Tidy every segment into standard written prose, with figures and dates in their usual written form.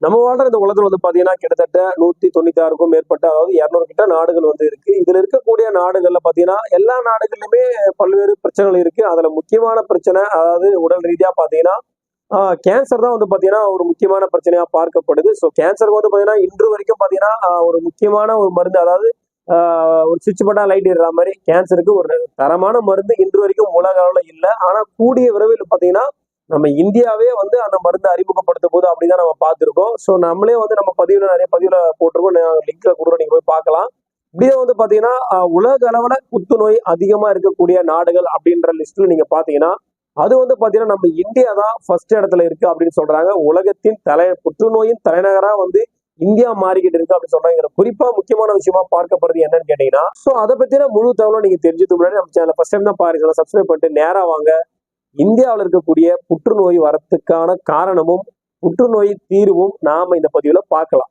நம்ம வாழ்ற இந்த உலகத்துல பாத்தீங்கன்னா கிட்டத்தட்ட 196க்கும் மேற்பட்ட, அதாவது 200 கிட்ட நாடுகள் இருக்கு. இதுல இருக்கக்கூடிய நாடுகள்ல பாத்தீங்கன்னா எல்லா நாடுகள்லயுமே பல்வேறு பிரச்சனைகள் இருக்கு. அதுல முக்கியமான பிரச்சனை, அதாவது உடல் ரீதியா பாத்தீங்கன்னா கேன்சர் தான் பாத்தீங்கன்னா ஒரு முக்கியமான பிரச்சனையா பார்க்கப்படுது. ஸோ கேன்சருக்கு பாத்தீங்கன்னா இன்று வரைக்கும் பாத்தீங்கன்னா ஒரு முக்கியமான ஒரு மருந்து, அதாவது ஒரு சுவிட்ச் பட்டா லைட் இடுற மாதிரி கேன்சருக்கு ஒரு தரமான மருந்து இன்று வரைக்கும் உலக அளவுல இல்லை. ஆனா கூடிய விரைவில் பாத்தீங்கன்னா நம்ம இந்தியாவே அந்த மருந்தை அறிமுகப்படுத்த போது அப்படிதான் நம்ம பார்த்திருக்கோம். ஸோ நம்மளே நம்ம நிறைய பதிவுல போட்டிருக்கோம். லிங்க்ல கொடுக்குறோம், நீங்க போய் பார்க்கலாம். இப்படியே பாத்தீங்கன்னா உலக அளவுல புத்துநோய் அதிகமா இருக்கக்கூடிய நாடுகள் அப்படின்ற லிஸ்ட்ல நீங்க பாத்தீங்கன்னா அது பாத்தீங்கன்னா நம்ம இந்தியா தான் ஃபர்ஸ்ட் இடத்துல இருக்கு அப்படின்னு சொல்றாங்க. உலகத்தின் புற்றுநோயின் தலைநகரா இந்தியா மாறிக்கிட்டு இருக்கு அப்படின்னு சொல்றாங்க. இதுல குறிப்பா முக்கியமான விஷயமா பார்க்கப்படுறது என்னன்னு கேட்டீங்கன்னா, சோ அதை பத்தின முழு தகவலும் நீங்க தெரிஞ்சதுக்கு முன்னாடி நம்ம சேனல் ஃபர்ஸ்ட் டைம் தான் பாருங்க, சப்ஸ்கிரைப் பண்ணிட்டு நேரா வாங்க. இந்தியாவில் இருக்கக்கூடிய புற்றுநோய் வரத்துக்கான காரணமும் புற்றுநோய் தீர்வும் நாம இந்த பதிவுல பார்க்கலாம்.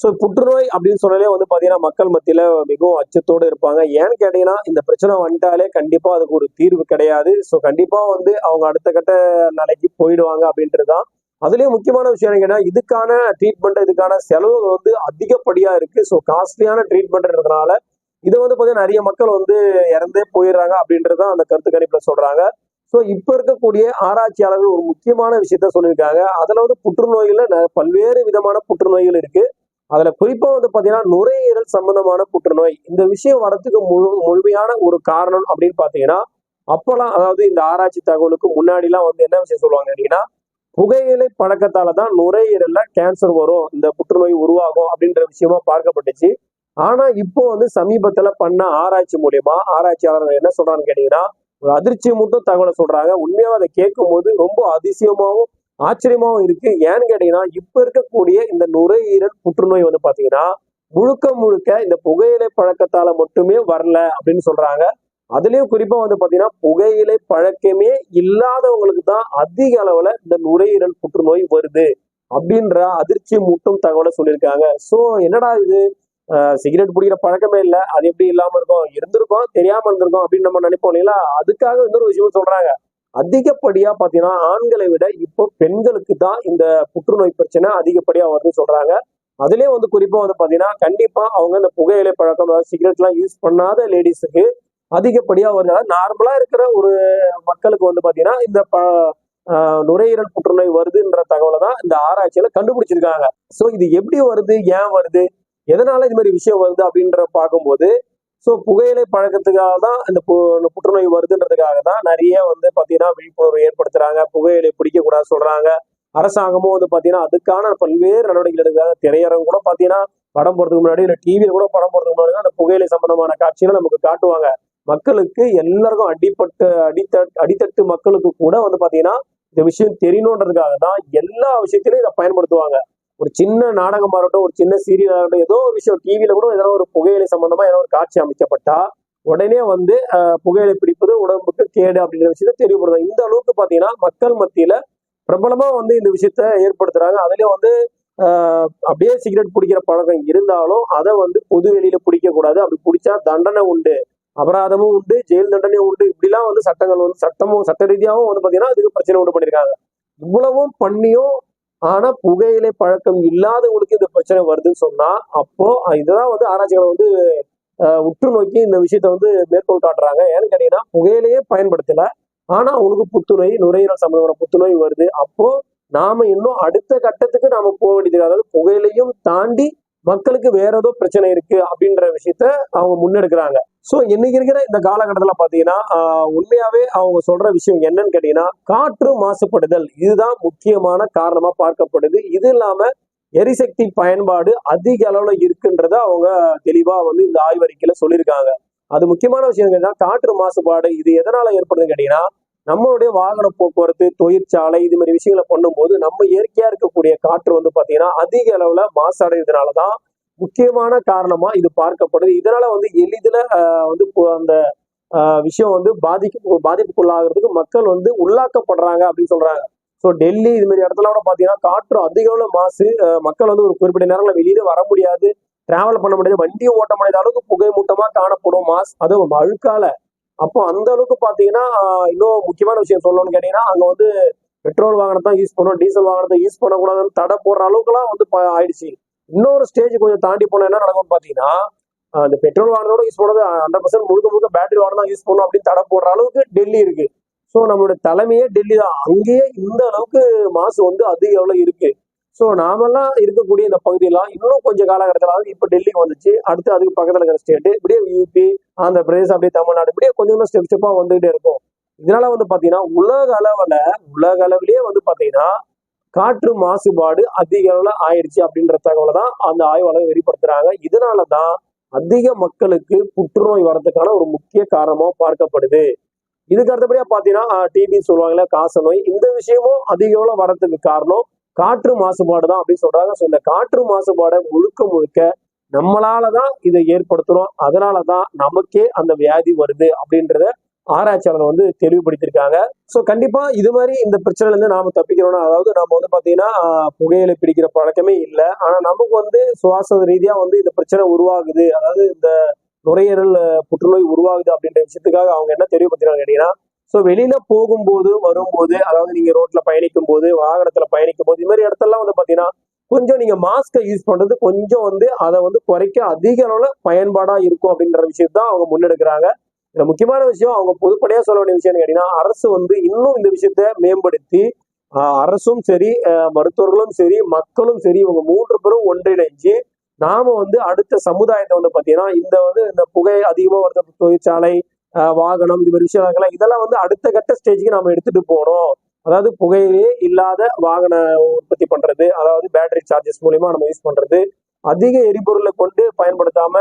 ஸோ புற்றுநோய் அப்படின்னு சொன்னாலே பாத்தீங்கன்னா மக்கள் மத்தியில மிகவும் அச்சத்தோடு இருப்பாங்க. ஏன்னு கேட்டீங்கன்னா இந்த பிரச்சனை வந்துட்டாலே கண்டிப்பா அதுக்கு ஒரு தீர்வு கிடையாது. ஸோ கண்டிப்பா அவங்க அடுத்த கட்ட நிலைக்கு போயிடுவாங்க அப்படின்றதுதான். அதுலயும் முக்கியமான விஷயம் கேட்டா இதுக்கான ட்ரீட்மெண்ட், இதுக்கான செலவுகள் அதிகப்படியா இருக்கு. ஸோ காஸ்ட்லியான ட்ரீட்மெண்ட்ன்றதுனால இதை பாத்தீங்கன்னா நிறைய மக்கள் இறந்தே போயிடுறாங்க அப்படின்றதான் அந்த கருத்து கணிப்புல சொல்றாங்க. ஸோ இப்ப இருக்கக்கூடிய ஆராய்ச்சியாளர்கள் ஒரு முக்கியமான விஷயத்த சொல்லியிருக்காங்க. அதுல புற்றுநோயில பல்வேறு விதமான புற்றுநோய்கள் இருக்கு. அதுல குறிப்பா பாத்தீங்கன்னா நுரையீரல் சம்பந்தமான புற்றுநோய், இந்த விஷயம் வரத்துக்கு முழுமையான ஒரு காரணம் அப்படின்னு பாத்தீங்கன்னா அப்பெல்லாம், அதாவது இந்த ஆராய்ச்சி தகவலுக்கு முன்னாடி எல்லாம் என்ன விஷயம் சொல்லுவாங்க அப்படின்னா, புகையிலை பழக்கத்தாலதான் நுரையீரல்ல கேன்சர் வரும், இந்த புற்றுநோய் உருவாகும் அப்படின்ற விஷயமா பார்க்கப்பட்டுச்சு. ஆனா இப்போ சமீபத்துல பண்ண ஆராய்ச்சி மூலியமா ஆராய்ச்சியாளர்கள் என்ன சொல்றாங்கன்னு கேட்டீங்கன்னா ஒரு அதிர்ச்சி மட்டும் தகவலை சொல்றாங்க. உண்மையாக அதை கேட்கும் போது ரொம்ப அதிசயமாவும் ஆச்சரியமாவும் இருக்கு. ஏன்னு கேட்டீங்கன்னா இப்ப இருக்கக்கூடிய இந்த நுரையீரல் புற்றுநோய் பாத்தீங்கன்னா முழுக்க முழுக்க இந்த புகையிலை பழக்கத்தால மட்டுமே வரல அப்படின்னு சொல்றாங்க. அதுலயும் குறிப்பா பாத்தீங்கன்னா புகையிலை பழக்கமே இல்லாதவங்களுக்கு தான் அதிக அளவுல இந்த நுரையீரல் புற்றுநோய் வருது அப்படின்ற அதிர்ச்சி மூட்டும் தகவலை சொல்லியிருக்காங்க. சோ என்னடா இது, சிகரெட் பிடிக்கிற பழக்கமே இல்லை, அது எப்படி இல்லாம இருக்கும், இருந்திருக்கும் தெரியாம இருந்திருக்கும் அப்படின்னு நம்ம நினைப்போம் இல்லைங்களா. அதுக்காக இன்னொரு விஷயம் சொல்றாங்க. அதிகப்படியா பாத்தீங்கன்னா ஆண்களை விட இப்போ பெண்களுக்கு தான் இந்த புற்றுநோய் பிரச்சனை அதிகப்படியா வருதுன்னு சொல்றாங்க. அதுலயே குறிப்பா பாத்தீங்கன்னா கண்டிப்பா அவங்க இந்த புகையிலை பழக்கம், சிகரெட் எல்லாம் யூஸ் பண்ணாத லேடிஸுக்கு அதிகப்படியா வருது. நார்மலா இருக்கிற ஒரு மக்களுக்கு பாத்தீங்கன்னா இந்த நுரையீரல் புற்றுநோய் வருதுன்ற தகவலை தான் இந்த ஆராய்ச்சியில கண்டுபிடிச்சிருக்காங்க. சோ இது எப்படி வருது, ஏன் வருது, எதனால இது மாதிரி விஷயம் வருது அப்படின்ற பார்க்கும்போது, ஸோ புகையிலை பழக்கத்துக்காக தான் இந்த புற்றுநோய் வருதுன்றதுக்காக தான் நிறைய பாத்தீங்கன்னா விழிப்புணர்வு ஏற்படுத்துறாங்க. புகையிலை பிடிக்கக்கூடாது சொல்றாங்க. அரசாங்கமும் பாத்தீங்கன்னா அதுக்கான பல்வேறு நடவடிக்கைகள் எடுக்கிறாங்க. திரையரங்கு கூட பாத்தீங்கன்னா படம் போறதுக்கு முன்னாடி, இல்ல டிவியில கூட படம் போறதுக்கு முன்னாடி அந்த புகையிலை சம்பந்தமான காட்சிகளை நமக்கு காட்டுவாங்க. மக்களுக்கு எல்லாருக்கும் அடித்தட்டு மக்களுக்கு கூட பாத்தீங்கன்னா இந்த விஷயம் தெரியணுன்றதுக்காக தான் எல்லா விஷயத்திலும் இதை பயன்படுத்துவாங்க. ஒரு சின்ன நாடகமா இருக்கட்டும், ஒரு சின்ன சீரியல் ஆகட்டும், ஏதோ ஒரு விஷயம் டிவியில கூட ஏதோ ஒரு புகையிலை சம்பந்தமா ஏதோ ஒரு காட்சி அமைக்கப்பட்டா உடனே புகையிலை பிடிப்பது உடம்புக்கு கேடு அப்படிங்கிற விஷயத்த தெரியப்படுது. இந்த அளவுக்கு பாத்தீங்கன்னா மக்கள் மத்தியில பிரபலமா இந்த விஷயத்த ஏற்படுத்துறாங்க. அதுலயும் அப்படியே சிகரெட் பிடிக்கிற பழக்கம் இருந்தாலும் அதை பொது வெளியில பிடிக்க கூடாது, அப்படி பிடிச்சா தண்டனை உண்டு, அபராதமும் உண்டு, ஜெயில் தண்டனையும் உண்டு, இப்படிலாம் சட்டங்கள் சட்டமும் சட்ட ரீதியாகவும் பாத்தீங்கன்னா அதுக்கு பிரச்சனை உண்டு பண்ணிருக்காங்க. இவ்வளவும் பண்ணியும் ஆனா புகையிலை பழக்கம் இல்லாதவங்களுக்கு இந்த பிரச்சனை வருதுன்னு சொன்னா அப்போ இதுதான் ஆராய்ச்சிகளை உற்று நோக்கி இந்த விஷயத்த மேற்கோள் காட்டுறாங்க. ஏன்னு கேட்டீங்கன்னா புகையிலையே பயன்படுத்தல, ஆனா அவங்களுக்கு புத்துநோய், நுரையீரல் சம்பந்தமான புத்துநோய் வருது. அப்போ நாம இன்னும் அடுத்த கட்டத்துக்கு நாம போக வேண்டியது, அதாவது புகையிலையும் தாண்டி மக்களுக்கு வேற ஏதோ பிரச்சனை இருக்கு அப்படின்ற விஷயத்த அவங்க முன்னெடுக்கிறாங்க. சோ இன்னைக்கு இருக்கிற இந்த காலகட்டத்துல பாத்தீங்கன்னா உண்மையாவே அவங்க சொல்ற விஷயம் என்னன்னு கேட்டீங்கன்னா காற்று மாசுபடுதல் இதுதான் முக்கியமான காரணமா பார்க்கப்படுது. இது இல்லாம எரிசக்தி பயன்பாடு அதிக அளவுல இருக்குன்றத அவங்க தெளிவா இந்த ஆய்வறிக்கையில சொல்லியிருக்காங்க. அது முக்கியமான விஷயம் கேட்டீங்கன்னா காற்று மாசுபாடு இது எதனால ஏற்படுதுன்னு கேட்டீங்கன்னா நம்மளுடைய வாகன போக்குவரத்து, தொழிற்சாலை, இது மாதிரி விஷயங்களை பண்ணும்போது நம்ம இயற்கையா இருக்கக்கூடிய காற்று பாத்தீங்கன்னா அதிக அளவுல மாசடைறதுனாலதான் முக்கியமான காரணமா இது பார்க்கப்படுது. இதனால எளிதில அந்த விஷயம் பாதிப்புக்குள்ளாகிறதுக்கு மக்கள் உள்ளாக்கப்படுறாங்க அப்படின்னு சொல்றாங்க. ஸோ டெல்லி இது மாதிரி இடத்துல கூட பாத்தீங்கன்னா காற்று அதிக அளவுல மாசு, மக்கள் ஒரு குறிப்பிட்ட நேரங்களில் வெளியில வர முடியாது, டிராவல் பண்ண முடியாது, வண்டியும் ஓட்ட முடியாத அளவுக்கு புகை மூட்டமா காணப்படும், மாஸ் அதுவும் அழுக்கால. அப்போ அந்த அளவுக்கு பாத்தீங்கன்னா இன்னும் முக்கியமான விஷயம் சொல்லணும்னு கேட்டீங்கன்னா அங்க பெட்ரோல் வாகனத்தை தான் யூஸ் பண்ணணும், டீசல் வாகனத்தை யூஸ் பண்ணக்கூடாதுன்னு தடை போடுற அளவுக்குலாம் வந்து ஆயிடுச்சு. இன்னொரு ஸ்டேஜ் கொஞ்சம் தாண்டி போனா என்ன நடக்கும்னு பாத்தீங்கன்னா, அந்த பெட்ரோல் வாகனத்தோட யூஸ் பண்ணது 100% முழுக்க முழுக்க பேட்டரி வாகனம் தான் யூஸ் பண்ணணும் அப்படின்னு தடை போடுற அளவுக்கு டெல்லி இருக்கு. ஸோ நம்மளுடைய தலைமையே டெல்லி தான். அங்கேயே இந்த அளவுக்கு மாசு வந்து அதிக அளவுல இருக்கு. ஸோ நாமெல்லாம் இருக்கக்கூடிய இந்த பகுதியெல்லாம் இன்னும் கொஞ்சம் காலகட்டத்தில் இப்ப டெல்லிக்கு வந்துச்சு, அடுத்து அதுக்கு பக்கத்துல இருக்கிற ஸ்டேட், இப்படியே யூபி, ஆந்திர பிரதேசம், அப்படியே தமிழ்நாடு, இப்படியே கொஞ்சம் கொஞ்சம் ஸ்டெப் ஸ்டெப்பா வந்துகிட்டே இருக்கும். இதனால வந்து பாத்தீங்கன்னா உலக அளவிலேயே வந்து பாத்தீங்கன்னா காற்று மாசுபாடு அதிக அளவுல ஆயிடுச்சு அப்படின்ற தகவலை தான் அந்த ஆய்வாளர் வெளிப்படுத்துறாங்க. இதனாலதான் அதிக மக்களுக்கு புற்றுநோய் வர்றதுக்கான ஒரு முக்கிய காரணமா பார்க்கப்படுது. இதுக்கு அடுத்தபடியா பாத்தீங்கன்னா டிபி சொல்லுவாங்கல்ல, காசநோய், இந்த விஷயமும் அதிக அளவுல வர்றதுக்கு காரணம் காற்று மாசுபாடு தான் அப்படின்னு சொல்றாங்க. ஸோ இந்த காற்று மாசுபாடை முழுக்க முழுக்க நம்மளாலதான் இதை ஏற்படுத்துறோம், அதனாலதான் நமக்கே அந்த வியாதி வருது அப்படின்றத ஆராய்ச்சியாளர் வந்து தெளிவுபடுத்தியிருக்காங்க. ஸோ கண்டிப்பா இது மாதிரி இந்த பிரச்சனைல இருந்து நாம தப்பிக்கிறோம்னா, அதாவது நாம வந்து பாத்தீங்கன்னா புகையிலை பிடிக்கிற பழக்கமே இல்லை, ஆனா நமக்கு வந்து சுவாச ரீதியா வந்து இந்த பிரச்சனை உருவாகுது, அதாவது இந்த நுரையீரல் புற்றுநோய் உருவாகுது அப்படின்ற விஷயத்துக்காக அவங்க என்ன தெளிவுபடுத்துறாங்க கேட்டீங்கன்னா, ஸோ வெளியில போகும்போது வரும்போது, அதாவது நீங்க ரோட்ல பயணிக்கும் போது, வாகனத்துல பயணிக்கும் போது, இது மாதிரி இடத்தெல்லாம் வந்து பாத்தீங்கன்னா கொஞ்சம் நீங்க மாஸ்கை யூஸ் பண்றது கொஞ்சம் வந்து அதை வந்து குறைக்க அதிக அளவுல பயன்பாடா இருக்கும் அப்படின்ற விஷயத்தான் அவங்க முன்னெடுக்கிறாங்க. இதுல முக்கியமான விஷயம் அவங்க பொதுப்படையா சொல்ல வேண்டிய விஷயம் கேட்டீங்கன்னா, அரசு வந்து இன்னும் இந்த விஷயத்த மேம்படுத்தி அரசும் சரி, மருத்துவர்களும் சரி, மக்களும் சரி, இவங்க 3 பேரும் ஒன்றிணைஞ்சு நாம வந்து அடுத்த சமுதாயத்தை வந்து பாத்தீங்கன்னா இந்த புகை அதிகமா வருது தொழிற்சாலை, வாகனம், இது மாதிரி விஷயங்கள்லாம் இதெல்லாம் வந்து அடுத்த கட்ட ஸ்டேஜுக்கு நாம எடுத்துட்டு போகணும். அதாவது புகையிலே இல்லாத வாகன உற்பத்தி பண்றது, அதாவது பேட்டரி சார்ஜஸ் மூலியமா நம்ம யூஸ் பண்றது, அதிக எரிபொருளை கொண்டு பயன்படுத்தாம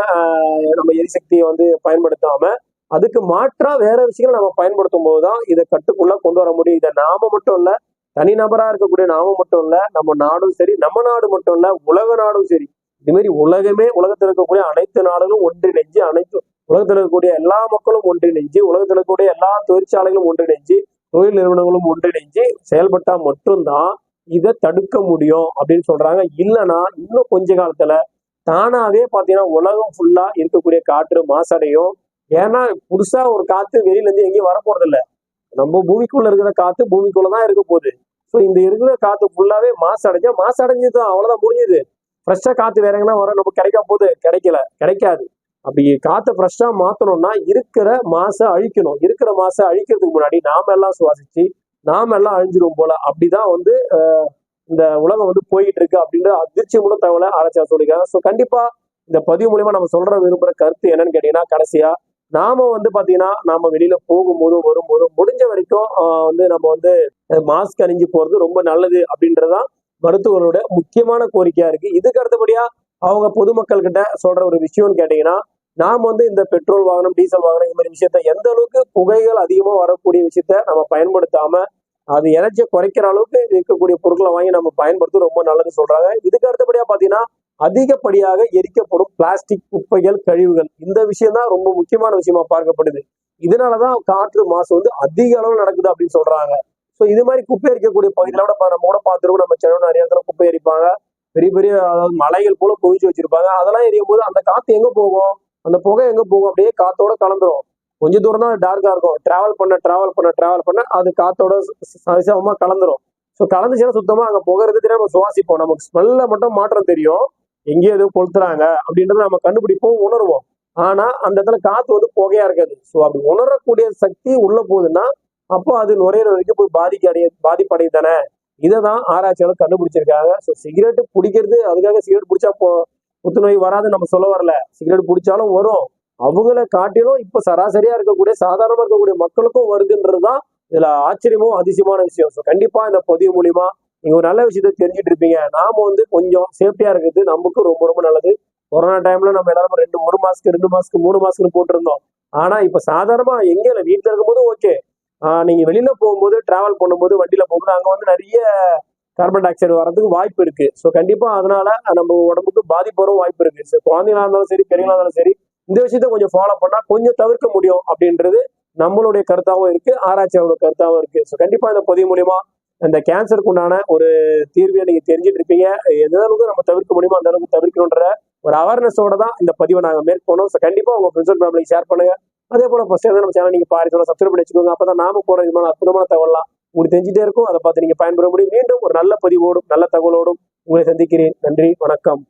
நம்ம எரிசக்தியை வந்து பயன்படுத்தாம அதுக்கு மாற்றா வேற விஷயங்களை நம்ம பயன்படுத்தும் போதுதான் இதை கட்டுக்குள்ள கொண்டு வர முடியும். இதை நாம மட்டும் இல்ல, தனிநபரா இருக்கக்கூடிய நாம மட்டும் இல்ல, நம்ம நாடும் சரி, நம்ம நாடு மட்டும் இல்ல, உலக நாடும் சரி, இது மாதிரி உலகத்தில் இருக்கக்கூடிய அனைத்து நாடுகளும் ஒன்றிணைஞ்சு, உலகத்தில் இருக்கக்கூடிய எல்லா மக்களும் ஒன்றிணைஞ்சு, உலகத்தில் இருக்கக்கூடிய எல்லா தொழிற்சாலைகளும் ஒன்றிணைஞ்சு, தொழில் நிறுவனங்களும் ஒன்றிணைஞ்சு செயல்பட்டா மட்டும்தான் இதை தடுக்க முடியும் அப்படின்னு சொல்றாங்க. இல்லைன்னா இன்னும் கொஞ்ச காலத்துல தானாவே பாத்தீங்கன்னா உலகம் ஃபுல்லா இருக்கக்கூடிய காற்று மாசடையும். ஏன்னா புதுசா ஒரு காத்து வெளியில இருந்து எங்கேயும் வரப்போறது இல்ல, நம்ம பூமிக்குள்ள இருக்கிற காத்து பூமிக்குள்ளதான் இருக்க போகுது. ஸோ இந்த இருக்கிற காத்து ஃபுல்லாவே மாசடைஞ்சுதான், அவ்வளவுதான், முடிஞ்சது. ஃப்ரெஷ்ஷா காத்து வேற எங்கன்னா வர நமக்கு கிடைக்க போகுது? கிடைக்காது. அப்படி காத்தை ஃப்ரெஷ்ஷா மாத்தணும்னா இருக்கிற மாசை அழிக்கணும். இருக்கிற மாசை அழிக்கிறதுக்கு முன்னாடி நாம எல்லாம் சுவாசிச்சு நாம எல்லாம் அழிஞ்சிரும் போல. அப்படிதான் வந்து இந்த உலகம் வந்து போயிட்டு இருக்கு அப்படின்ற அதிர்ச்சி மூலம் தகவலை ஆராய்ச்சியாளர் சொல்லியிருக்காங்க. ஸோ கண்டிப்பா இந்த பதிவு மூலியமா நம்ம சொல்ற விரும்புற கருத்து என்னன்னு கேட்டீங்கன்னா, கடைசியா நாம வந்து பாத்தீங்கன்னா நாம வெளியில போகும்போதும் வரும்போதும் முடிஞ்ச வரைக்கும் வந்து நம்ம வந்து மாஸ்க் அணிஞ்சு போறது ரொம்ப நல்லது அப்படின்றதான் மருத்துவரோட முக்கியமான கோரிக்கையா இருக்கு. இதுக்கு அடுத்தபடியா அவங்க பொதுமக்கள் கிட்ட சொல்ற ஒரு விஷயம்னு கேட்டீங்கன்னா, நாம் வந்து இந்த பெட்ரோல் வாகனம், டீசல் வாகனம், இந்த மாதிரி விஷயத்த எந்த அளவுக்கு புகைகள் அதிகமா வரக்கூடிய விஷயத்த நம்ம பயன்படுத்தாம அது எனர்ஜியை குறைக்கிற அளவுக்கு இருக்கக்கூடிய பொருட்களை வாங்கி நம்ம பயன்படுத்தும் ரொம்ப நல்லதுன்னு சொல்றாங்க. இதுக்கு அடுத்தபடியா பாத்தீங்கன்னா அதிகப்படியாக எரிக்கப்படும் பிளாஸ்டிக் குப்பைகள், கழிவுகள், இந்த விஷயம் தான் ரொம்ப முக்கியமான விஷயமா பார்க்கப்படுது. இதனாலதான் காற்று மாசு வந்து அதிக அளவு நடக்குது அப்படின்னு சொல்றாங்க. ஸோ இது மாதிரி குப்பை எரிக்கக்கூடிய பகுதியில கூட நம்ம கூட பார்த்துருக்கோம். நம்ம சென்னை நிறைய இடத்துல குப்பை எரிப்பாங்க, பெரிய பெரிய அதாவது மலைகள் போல குவிச்சு வச்சிருப்பாங்க. அதெல்லாம் எரியும் போது அந்த காத்து எங்க போகும், அந்த புகை எங்க போகும், அப்படியே காத்தோட கலந்துரும். கொஞ்ச தூரம் தான் டார்க்கா இருக்கும், டிராவல் பண்ண அது காத்தோட சரிசமமா கலந்துரும். ஸோ கலந்துச்சுன்னா சுத்தமா அங்க புகை இருக்கு தெரியாம நம்ம சுவாசிப்போம், நமக்கு ஸ்மெல்ல மட்டும் மாற்றம் தெரியும், எங்கேயோ எதுவும் கொளுத்துறாங்க அப்படின்றத நம்ம கண்டுபிடிப்போம், உணர்வோம். ஆனா அந்த இடத்துல காத்து வந்து புகையா இருக்காது. ஸோ அப்படி உணரக்கூடிய சக்தி உள்ள போகுதுன்னா அப்போ அது நுரையீரல் வரைக்கும் போய் பாதிப்படை தானே. இதைதான் ஆராய்ச்சியாளர் கண்டுபிடிச்சிருக்காங்க. ஸோ சிகரெட் பிடிக்கிறது, அதுக்காக சிகரெட் பிடிச்சா புத்துநோய் வராதுன்னு நம்ம சொல்ல வரல, சிகரெட் பிடிச்சாலும் வரும். அவங்கள காட்டிலும் இப்ப சராசரியா இருக்கக்கூடிய சாதாரணமா இருக்கக்கூடிய மக்களுக்கும் வருதுன்றதுதான் இதுல ஆச்சரியமும் அதிசயமான விஷயம். ஸோ கண்டிப்பா இந்த பதிவு மூலியமா நீங்க ஒரு நல்ல விஷயத்த தெரிஞ்சுட்டு இருப்பீங்க. நாம வந்து கொஞ்சம் சேஃப்டியா இருக்கிறது நமக்கு ரொம்ப ரொம்ப நல்லது. கொரோனா டைம்ல நம்ம எல்லாரும் 1 மாஸ்க் 2 மாஸ்க் 3 மாஸ்க் போட்டிருந்தோம். ஆனா இப்ப சாதாரணமா எங்க இல்லை, வீட்டுல இருக்கும்போது ஓகே, நீங்க வெளியில போகும்போது, டிராவல் பண்ணும்போது, வண்டியில போகும்போது அங்க வந்து நிறைய கார்பன் டை ஆக்சைடு வர்றதுக்கு வாய்ப்பு இருக்கு. ஸோ கண்டிப்பா அதனால நம்ம உடம்புக்கு பாதிப்பு வரும் வாய்ப்பு இருக்கு. ஸோ குழந்தைங்களா இருந்தாலும் சரி, பெரியங்களா இருந்தாலும் சரி, இந்த விஷயத்த கொஞ்சம் ஃபாலோ பண்ணா கொஞ்சம் தவிர்க்க முடியும் அப்படின்றது நம்மளுடைய கருத்தாவும் இருக்கு, ஆராய்ச்சியாளரோட கருத்தாவும் இருக்கு. ஸோ கண்டிப்பா இந்த பதிவு மூலியமா இந்த கேன்சருக்கு உண்டான ஒரு தீர்வையை நீங்க தெரிஞ்சுட்டு இருப்பீங்க. எந்த அளவுக்கு நம்ம தவிர்க்க முடியுமோ அந்த அளவுக்கு தவிர்க்கணுன்ற ஒரு அவேர்னஸோட தான் இந்த பதிவை நாங்க மேற்கொண்டோம். ஸோ கண்டிப்பா உங்க ஃப்ரெண்ட்ஸ் அண்ட் ஃபேமிலிக்கு ஷேர் பண்ணுங்க. அதே போல ஃபர்ஸ்ட் நம்ம சேனல் நீங்க பாருங்க, சப்ஸ்கிரைப் பண்ணி வச்சுக்கோங்க. அப்பதான் நாம போற விதமான அற்புதமான தகவலாம் உங்களுக்கு தெரிஞ்சுட்டே இருக்கும். அதை பார்த்து நீங்க பயன்பெற முடியும். மீண்டும் ஒரு நல்ல பதிவோடும் நல்ல தகவலோடும் உங்களை சந்திக்கிறேன். நன்றி, வணக்கம்.